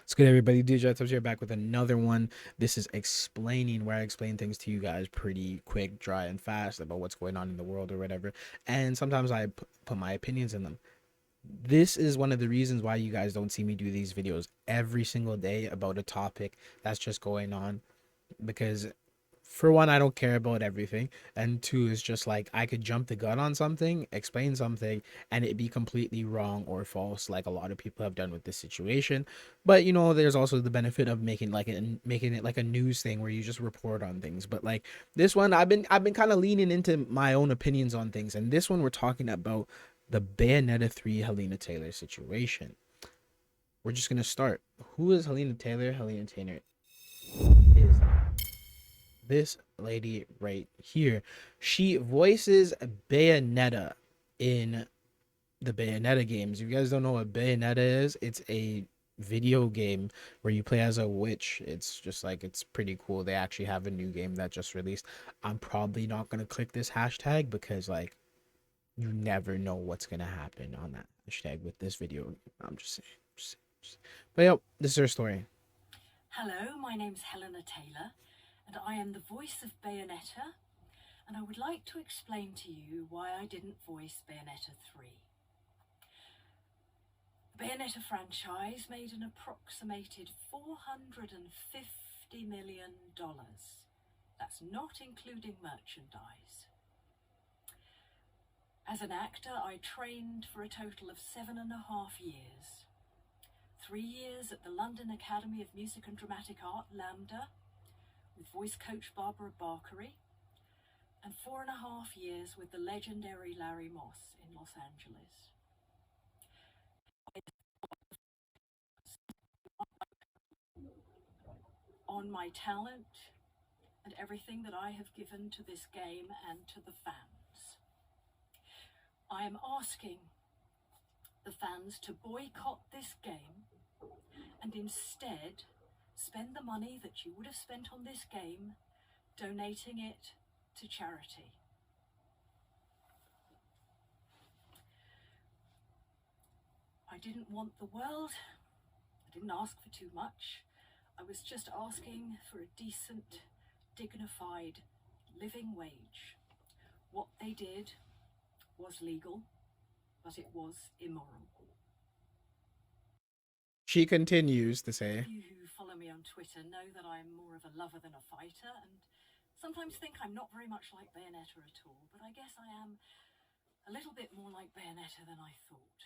What's good, everybody? DJ tubz here, back with another one. This is explaining, where I explain things to you guys pretty quick, dry, and fast about what's going on in the world or whatever. And sometimes I put my opinions in them. This is one of the reasons why you guys don't see me do these videos every single day about a topic that's just going on, because for one, I don't care about everything, and two, it's just like I could jump the gun on something, explain something, and it be completely wrong or false, like a lot of people have done with this situation. But you know, there's also the benefit of making it like a news thing where you just report on things. But like this one, I've been kind of leaning into my own opinions on things, and this one we're talking about the Bayonetta 3 Hellena Taylor situation. We're just gonna start. Who is Hellena Taylor? Hellena Taylor is this lady right here. She voices Bayonetta in the Bayonetta games. If you guys don't know what Bayonetta is, it's a video game where you play as a witch. It's just like, it's pretty cool. They actually have a new game that just released. I'm probably not gonna click this hashtag because like you never know what's gonna happen on that hashtag with this video. I'm just saying. But yep, this is her story. Hello, my name's Hellena Taylor, and I am the voice of Bayonetta, and I would like to explain to you why I didn't voice Bayonetta 3. The Bayonetta franchise made an approximated $450 million. That's not including merchandise. As an actor, I trained for a total of 7.5 years. 3 years at the London Academy of Music and Dramatic Art, LAMDA, with voice coach Barbara Barkery, and 4.5 years with the legendary Larry Moss in Los Angeles. On my talent and everything that I have given to this game and to the fans. I am asking the fans to boycott this game and instead spend the money that you would have spent on this game donating it to charity. I didn't want the world. I didn't ask for too much. I was just asking for a decent, dignified living wage. What they did was legal, but it was immoral. She continues to say, You who follow me on Twitter know that I'm more of a lover than a fighter, and sometimes think I'm not very much like Bayonetta at all, but I guess I am a little bit more like Bayonetta than I thought.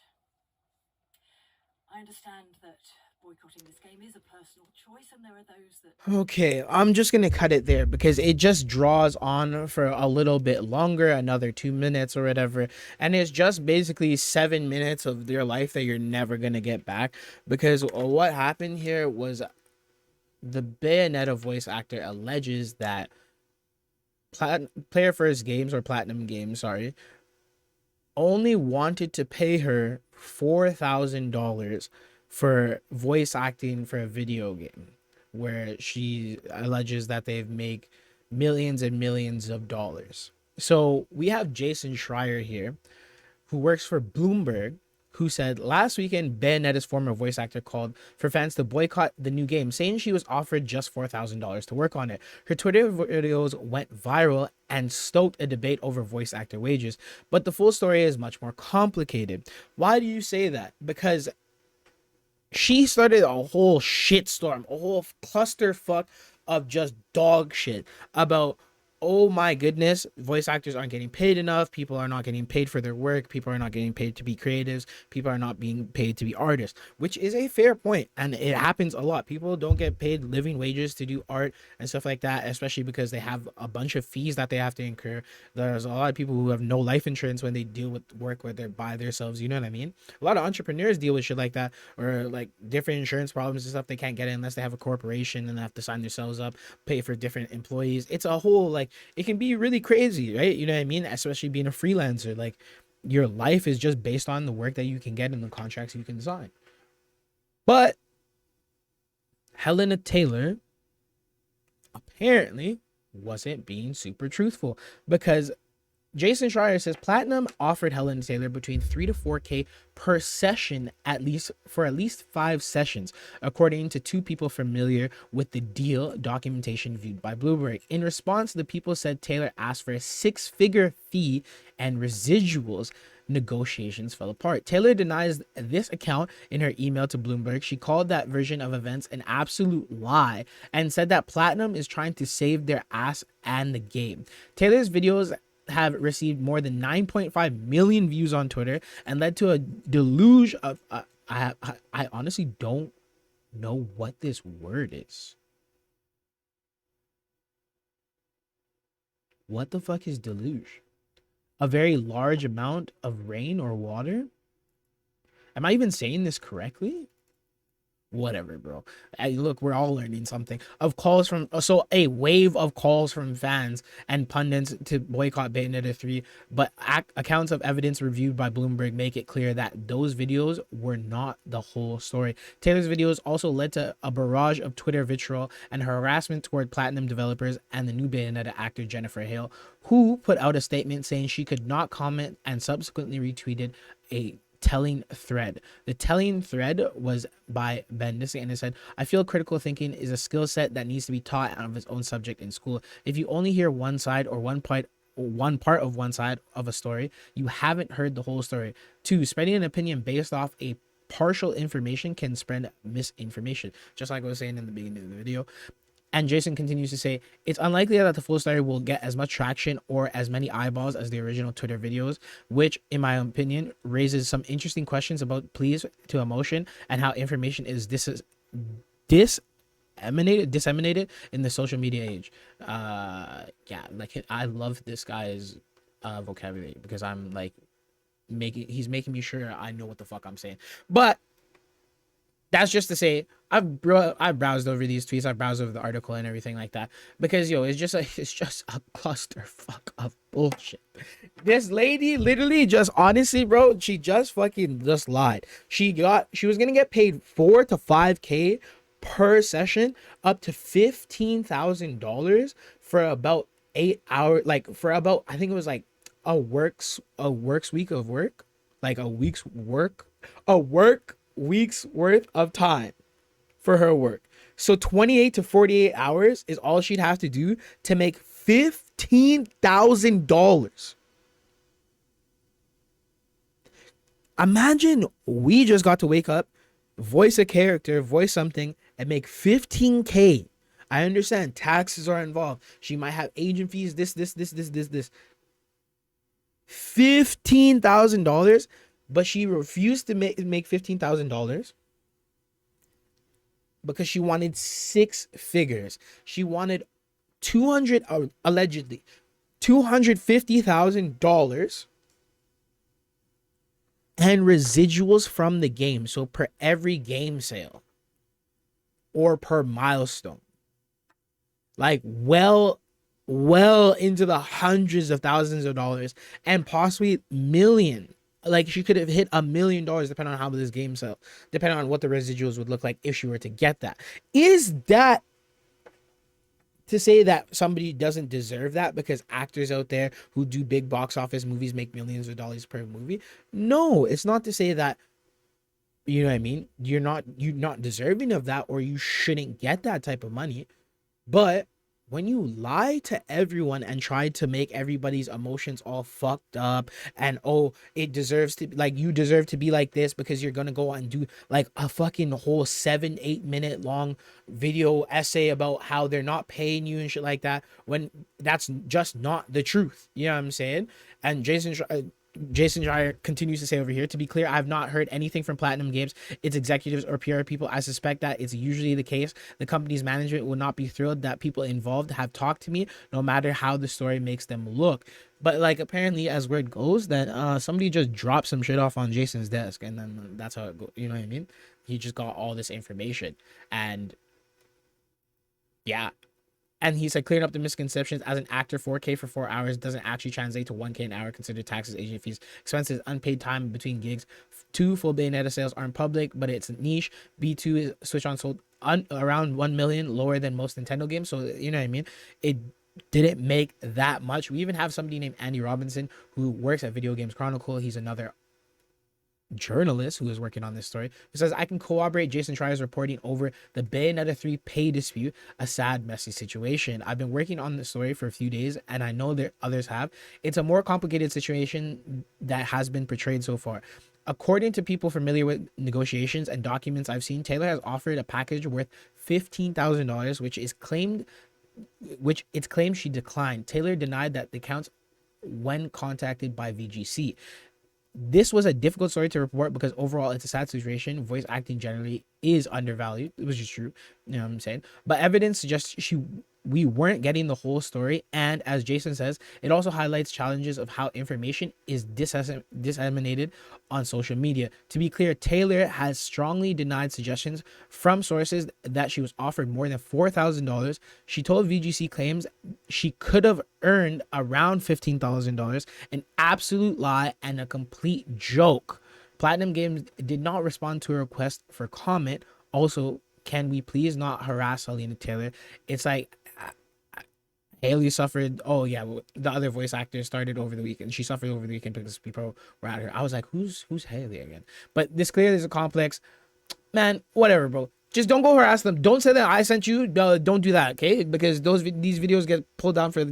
I understand that boycotting this game is a personal choice, and there are those that... okay, I'm just gonna cut it there because it just draws on for a little bit longer, another 2 minutes or whatever, and it's just basically 7 minutes of your life that you're never gonna get back. Because what happened here was the Bayonetta voice actor alleges that Player First Games, or Platinum Games, sorry, only wanted to pay her $4,000 for voice acting for a video game, where she alleges that they've made millions and millions of dollars. So we have Jason Schreier here, who works for Bloomberg, who said last weekend Bayonetta's former voice actor called for fans to boycott the new game, saying she was offered just $4,000 to work on it. Her Twitter videos went viral and stoked a debate over voice actor wages. But the full story is much more complicated. Why do you say that? Because she started a whole shitstorm, a whole clusterfuck of just dog shit about, oh my goodness, voice actors aren't getting paid enough. People are not getting paid for their work. People are not getting paid to be creatives. People are not being paid to be artists, which is a fair point. And it happens a lot. People don't get paid living wages to do art and stuff like that, especially because they have a bunch of fees that they have to incur. There's a lot of people who have no life insurance when they deal with work where they're by themselves. You know what I mean? A lot of entrepreneurs deal with shit like that, or like different insurance problems and stuff. They can't get it unless they have a corporation and they have to sign themselves up, pay for different employees. It's a whole, like, it can be really crazy, right? You know what I mean? Especially being a freelancer, like your life is just based on the work that you can get and the contracts you can sign. But Hellena Taylor apparently wasn't being super truthful, because Jason Schreier says Platinum offered Hellena Taylor between 3 to 4K per session at least 5 sessions, according to 2 people familiar with the deal documentation viewed by Bloomberg. In response, the people said Taylor asked for a 6-figure fee and residuals. Negotiations fell apart. Taylor denies this account in her email to Bloomberg. She called that version of events an absolute lie and said that Platinum is trying to save their ass and the game. Taylor's videos have received more than 9.5 million views on Twitter and led to a deluge of I honestly don't know what this word is. What the fuck is deluge? A very large amount of rain or water? Am I even saying this correctly? Whatever, bro. Hey, look, we're all learning something. Of calls from a wave of calls from fans and pundits to boycott Bayonetta 3, but accounts of evidence reviewed by Bloomberg make it clear that those videos were not the whole story. Taylor's videos also led to a barrage of Twitter vitriol and harassment toward Platinum developers and the new Bayonetta actor Jennifer Hale, who put out a statement saying she could not comment and subsequently retweeted a telling thread. The telling thread was by Bendis, and it said, I feel critical thinking is a skill set that needs to be taught out of its own subject in school. If you only hear one side or one part of one side of a story, you haven't heard the whole story. 2, spreading an opinion based off a partial information can spread misinformation, just like I was saying in the beginning of the video. And Jason continues to say, it's unlikely that the full story will get as much traction or as many eyeballs as the original Twitter videos, which, in my opinion, raises some interesting questions about pleas to emotion and how information is disseminated in the social media age. Yeah, like, I love this guy's vocabulary, because I'm like, he's making me sure I know what the fuck I'm saying. But that's just to say, I've browsed over these tweets, I've browsed over the article and everything like that, because it's just a clusterfuck of bullshit. This lady literally just, honestly, bro, she just fucking just lied. She was gonna get paid 4 to 5K per session, up to $15,000 for about 8 hours, like for about, I think it was like a works week of work, like a week's worth of time for her work. So 28 to 48 hours is all she'd have to do to make $15,000. Imagine we just got to wake up, voice a character, voice something, and make 15K. I understand taxes are involved. She might have agent fees, this. $15,000, but she refused to make $15,000 because she wanted 6 figures. She wanted allegedly $250,000 and residuals from the game. So per every game sale or per milestone, like well into the hundreds of thousands of dollars and possibly million. Like, she could have hit $1 million depending on how this game sells, depending on what the residuals would look like if she were to get that. Is that to say that somebody doesn't deserve that because actors out there who do big box office movies make millions of dollars per movie? No, it's not to say that, you know what I mean, you're not deserving of that, or you shouldn't get that type of money. But when you lie to everyone and try to make everybody's emotions all fucked up, and it deserves to, like, you deserve to be like this because you're gonna go and do like a fucking whole 7-8 minute long video essay about how they're not paying you and shit like that, when that's just not the truth. You know what I'm saying? And Jason Schreier continues to say over here, to be clear, I have not heard anything from Platinum Games, its executives or PR people. I suspect that it's usually the case. The company's management will not be thrilled that people involved have talked to me, no matter how the story makes them look. But like, apparently, as word goes, that somebody just dropped some shit off on Jason's desk, and then that's how it goes. You know what I mean? He just got all this information, and yeah. And he said, clearing up the misconceptions, as an actor, 4K for 4 hours doesn't actually translate to 1K an hour, considered taxes, agent fees, expenses, unpaid time between gigs. 2, full Bayonetta sales aren't public, but it's niche. B2 is Switch on sold around 1 million, lower than most Nintendo games. So, you know what I mean? didn't make that much. We even have somebody named Andy Robinson who works at Video Games Chronicle. He's another journalist who is working on this story, who says, I can corroborate Jason Schreier's reporting over the Bayonetta 3 pay dispute, a sad, messy situation. I've been working on this story for a few days, and I know that others have. It's a more complicated situation that has been portrayed so far. According to people familiar with negotiations and documents I've seen, Taylor has offered a package worth $15,000, which it's claimed she declined. Taylor denied that the counts when contacted by VGC. This was a difficult story to report because overall it's a sad situation. Voice acting generally is undervalued, which is true. You know what I'm saying? But evidence suggests we weren't getting the whole story. And as Jason says, it also highlights challenges of how information is disseminated on social media. To be clear, Taylor has strongly denied suggestions from sources that she was offered more than $4,000. She told VGC claims she could have earned around $15,000, an absolute lie and a complete joke. Platinum Games did not respond to a request for comment. Also, can we please not harass Hellena Taylor? It's like, Haley suffered. Oh yeah, the other voice actor started over the weekend. She suffered over the weekend because people were at her. I was like, who's Haley again? But this clearly is a complex. Man, whatever, bro. Just don't go harass them. Don't say that I sent you. Don't do that, okay? Because these videos get pulled down for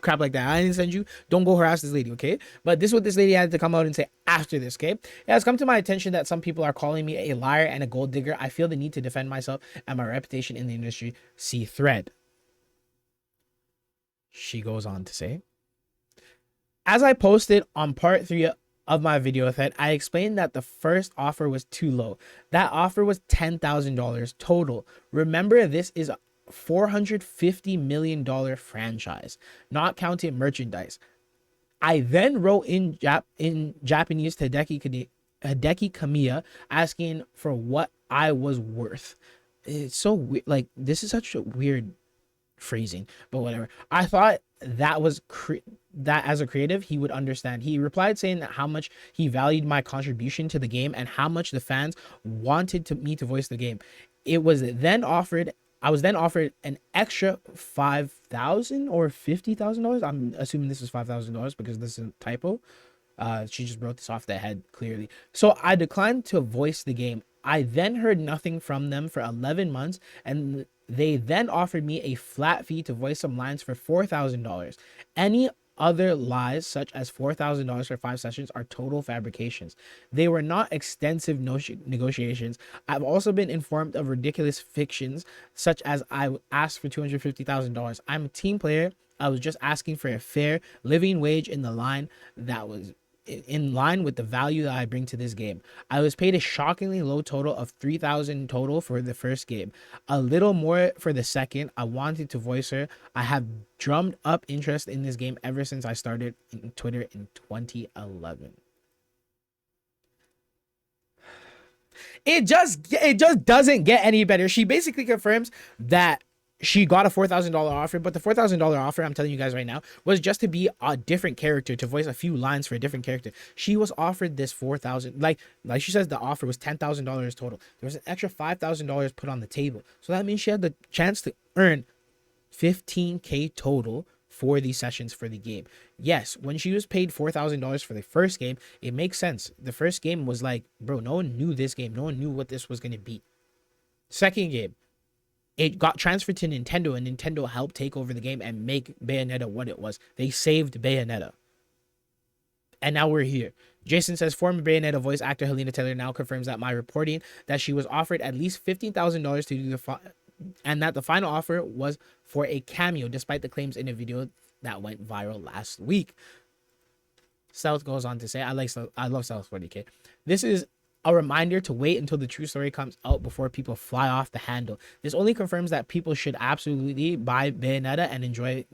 crap like that. I didn't send you. Don't go harass this lady, okay? But this is what this lady had to come out and say after this, okay? It has come to my attention that some people are calling me a liar and a gold digger. I feel the need to defend myself and my reputation in the industry. See thread. She goes on to say, as I posted on part 3 of my video thread, I explained that the first offer was too low. That offer was $10,000 total. Remember, this is a $450 million franchise, not counting merchandise. I then wrote in Japanese to Hideki Kamiya asking for what I was worth. It's so weird. Like, this is such a weird phrasing, but whatever. I thought that was that as a creative he would understand. He replied saying that how much he valued my contribution to the game and how much the fans wanted me to voice the game. I was then offered an extra $5,000 or $50,000. I'm assuming this is $5,000 because this is a typo. She just wrote this off the head clearly. So I declined to voice the game. I then heard nothing from them for 11 months, and they then offered me a flat fee to voice some lines for $4,000. Any other lies, such as $4,000 for 5 sessions, are total fabrications. They were not extensive negotiations. I've also been informed of ridiculous fictions, such as I asked for $250,000. I'm a team player. I was just asking for a fair living wage in line with the value that I bring to this game. I was paid a shockingly low total of $3,000 total for the first game, a little more for the second. I wanted to voice her. I have drummed up interest in this game ever since I started in Twitter in 2011. It just doesn't get any better. She basically confirms that she got a $4,000 offer, but the $4,000 offer, I'm telling you guys right now, was just to be a different character, to voice a few lines for a different character. She was offered this $4,000, like she says, the offer was $10,000 total. There was an extra $5,000 put on the table, so that means she had the chance to earn $15K total for these sessions for the game. Yes, when she was paid $4,000 for the first game, it makes sense. The first game was like, bro, no one knew this game. No one knew what this was going to be. Second game, it got transferred to Nintendo, and Nintendo helped take over the game and make Bayonetta what it was. They saved Bayonetta. And now we're here. Jason says, former Bayonetta voice actor Hellena Taylor now confirms that my reporting that she was offered at least $15,000 to do and that the final offer was for a cameo, despite the claims in a video that went viral last week. South goes on to say, I love South 40K. This is a reminder to wait until the true story comes out before people fly off the handle. This only confirms that people should absolutely buy Bayonetta and enjoy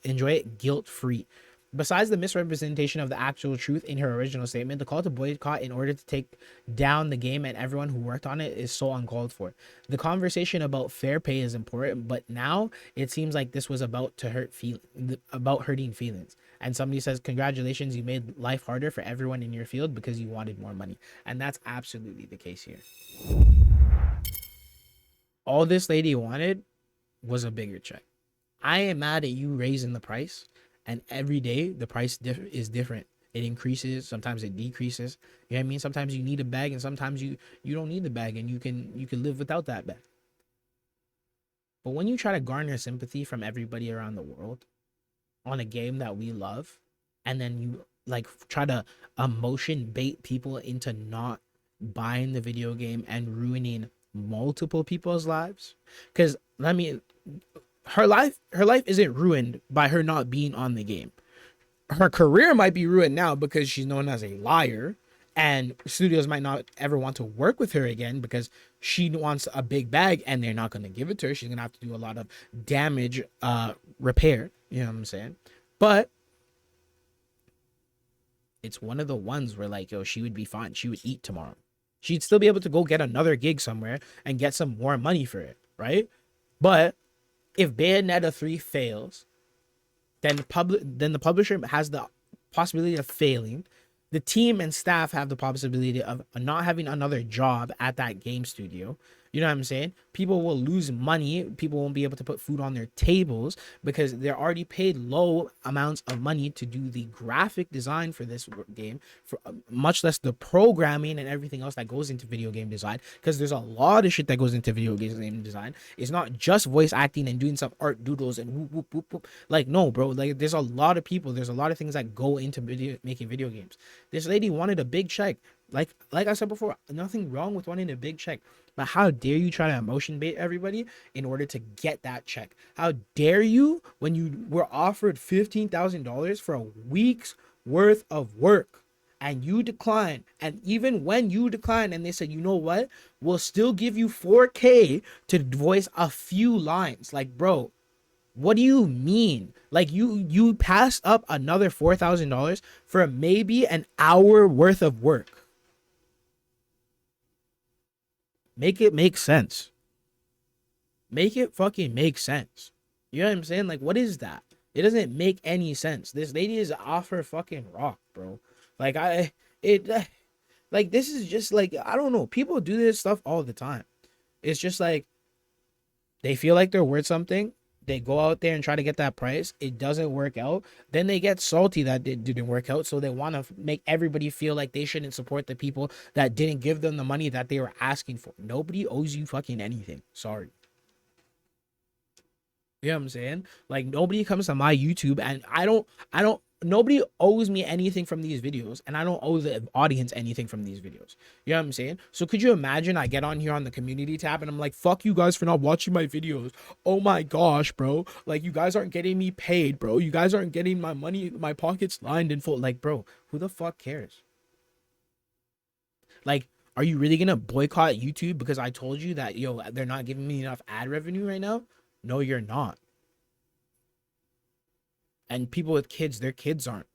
it guilt-free. Besides the misrepresentation of the actual truth in her original statement, the call to boycott in order to take down the game and everyone who worked on it is so uncalled for. The conversation about fair pay is important, but now it seems like this was about hurting feelings. And somebody says, congratulations, you made life harder for everyone in your field because you wanted more money. And that's absolutely the case here. All this lady wanted was a bigger check. I am mad at you raising the price, and every day the price is different. It increases, sometimes it decreases. You know what I mean? Sometimes you need a bag, and sometimes you don't need the bag, and you can live without that bag. But when you try to garner sympathy from everybody around the world on a game that we love, and then you like try to emotion bait people into not buying the video game and ruining multiple people's lives, because let me her life isn't ruined by her not being on the game. Her career might be ruined now because she's known as a liar, and studios might not ever want to work with her again because she wants a big bag and they're not going to give it to her. She's going to have to do a lot of damage repair, you know what I'm saying? But it's one of the ones where, like, yo, she would be fine. She would eat tomorrow. She'd still be able to go get another gig somewhere and get some more money for it, right? But if Bayonetta 3 fails, then the publisher has the possibility of failing. The team and staff have the possibility of not having another job at that game studio. You know what I'm saying? People will lose money. People won't be able to put food on their tables because they're already paid low amounts of money to do the graphic design for this game, for much less the programming and everything else that goes into video game design. Because there's a lot of shit that goes into video game design. It's not just voice acting and doing some art doodles and whoop whoop whoop whoop. Like, no, bro. Like, there's a lot of people. There's a lot of things that go into making video games. This lady wanted a big check. Like I said before, nothing wrong with wanting a big check. But how dare you try to emotion bait everybody in order to get that check? How dare you when you were offered $15,000 for a week's worth of work and you decline? And even when you decline and they said, you know what, we'll still give you 4K to voice a few lines. Like, bro, what do you mean? Like, you passed up another $4,000 for maybe an hour worth of work. Make it make sense. Make it fucking make sense. You know what I'm saying? Like, what is that? It doesn't make any sense. This lady is off her fucking rock, bro. Like, like, this is just like, I don't know. People do this stuff all the time. It's just like, they feel like they're worth something. They go out there and try to get that price. It doesn't work out. Then they get salty that it didn't work out. So they want to make everybody feel like they shouldn't support the people that didn't give them the money that they were asking for. Nobody owes you fucking anything. Sorry. You know what I'm saying? Like, nobody comes to my YouTube and nobody owes me anything from these videos, and I don't owe the audience anything from these videos. You know what I'm saying? So could you imagine I get on here on the community tab and I'm like, fuck you guys for not watching my videos. Oh my gosh, bro. Like, you guys aren't getting me paid, bro. You guys aren't getting my money, my pockets lined in full. Like, bro, who the fuck cares? Like, are you really gonna boycott YouTube because I told you that, yo, they're not giving me enough ad revenue right now? No, you're not. And people with kids, their kids aren't.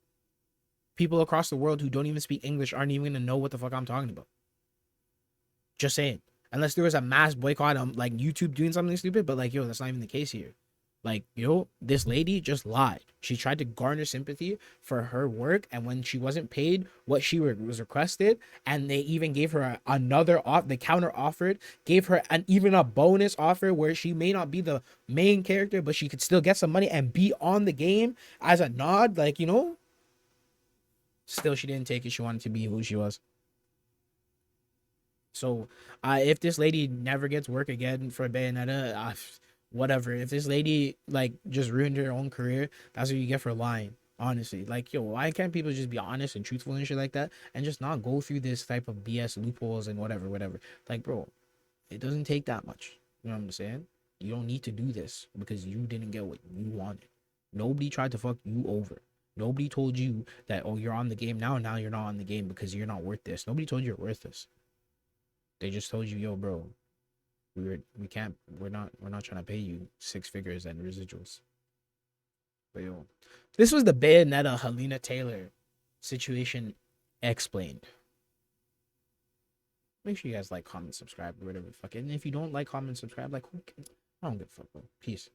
People across the world who don't even speak English aren't even gonna know what the fuck I'm talking about. Just saying. Unless there was a mass boycott on like YouTube doing something stupid, but like, yo, that's not even the case here. Like, yo, this lady just lied. She tried to garner sympathy for her work, and when she wasn't paid what she was requested, and they even gave her another off, they counter offered, gave her even a bonus offer where she may not be the main character, but she could still get some money and be on the game as a nod, like, you know. Still, she didn't take it. She wanted to be who she was. So, if this lady never gets work again for Bayonetta, whatever. If this lady like just ruined her own career, that's what you get for lying. Honestly, like, yo, why can't people just be honest and truthful and shit like that, and just not go through this type of BS loopholes and whatever. Like, bro, it doesn't take that much. You know what I'm saying? You don't need to do this because you didn't get what you wanted. Nobody tried to fuck you over. Nobody told you that, oh, you're on the game now. Now you're not on the game because you're not worth this. Nobody told you you're worth this. They just told you, yo, bro, we're not trying to pay you 6 figures and residuals. But yo, this was the Bayonetta Hellena Taylor situation explained. Make sure you guys like, comment, subscribe, or whatever. Fuck it. And if you don't like, comment, subscribe, like, who can? I don't give a fuck, bro. Peace.